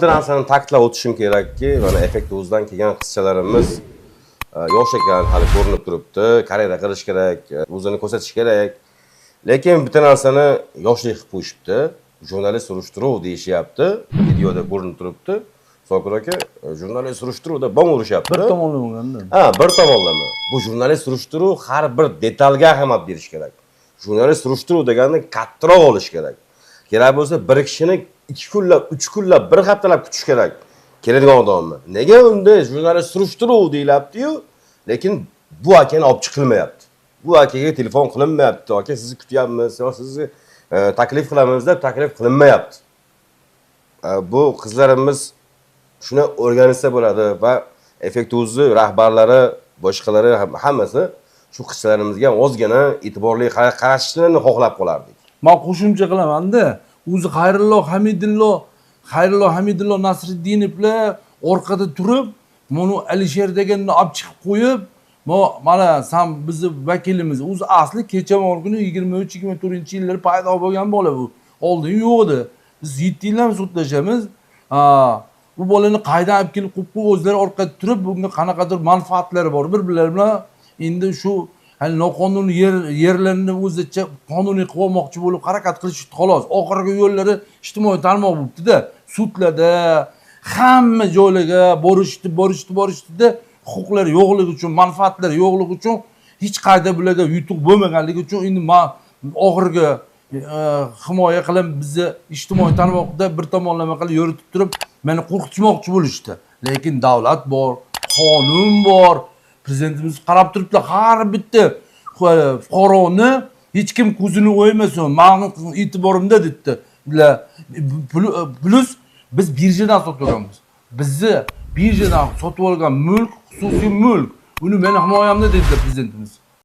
Bir narsani ta'kidlab o'tishim kerakki, mana Effekt.uzdan kelgan qizchalarimiz yosh ekan, hali ko'rinib turibdi, karyera qilish kerak, o'zini ko'rsatish kerak. Lekin bitta narsani yoshlik qilib qo'yishibdi. Jurnalist surishtiruv deyishyapti, videoda ko'rinib turibdi. Zokir aka, jurnalist surishtiruvda bom urishyapti. Bir tomonlama bo'lganda. Ha, bir tomonlama. Bu jurnalist surishtiruv har bir detalga ahamiyat berish kerak. Jurnalist surishtiruv degani kattaroq olish kerak. Kerak bo'lsa bir kishini 2 kunlab, 3 kunlab, bir haftalab kutish kerak. Keladigan odamni. Nega unda jurnalist surishtiruv deyiladi-yu, lekin bu akani olib chiqilmayapti. Bu akaga telefon qilinmayapti. Aka sizni kutyapmiz, yo sizni taklif qilamiz deb taklif qilinmayapti. Bu qizlarimiz shuni o'rgansa bo'ladi va Effekt.uz'ni rahbarlari, boshqalari hammasi shu qizchalarimizga ozgina e'tiborli qarashishni xohlab qolardik. Men qo'shimcha qilaman-da, o'zi Xayrullo Hamidullo Nasriddinovlar orqada turib, mana Alisher deganni olib chiqib qo'yib, mana sen bizni vakilimiz. O'zi asli kecha kuni 23-24-yillar paydo bo'lgan bola bu. Oldin yo'q edi. Biz 7 yildan sudlashamiz. Bu bolani qaydan olib kelib qo'yib o'zlari orqada turib, bunga qanaqadir manfaatlari bor bir-birlari bilan. Endi shu hali noqonuniy yerlarni o'zicha qonuniy qilib olmoqchi bo'lib harakat qilishdi xolos. Oxirgi yo'llari ijtimoiy tarmoq bo'libdi-da, sudlarda hamma joylarga borishdi-da, huquqlari yo'qligi uchun, manfaatlari yo'qligi uchun hech qayda bularga yutuq bo'lmaganligi uchun endi oxirgi himoya qilib bizni ijtimoiy tarmoqda bir tomonlama qilib yoritib turib, meni qo'rqitmoqchi bo'lishdi. Lekin davlat bor, qonun bor. Prezidentimiz qarab turibdi, har bitta fuqaroni hech kim ko'zini o'ymasin, meni e'tiborimda dedi. Plus biz birjadan sotib olganmiz. Bizni birjadan sotib olgan mulk xususiy mulk. Uni meni himoyamda dedi prezidentimiz.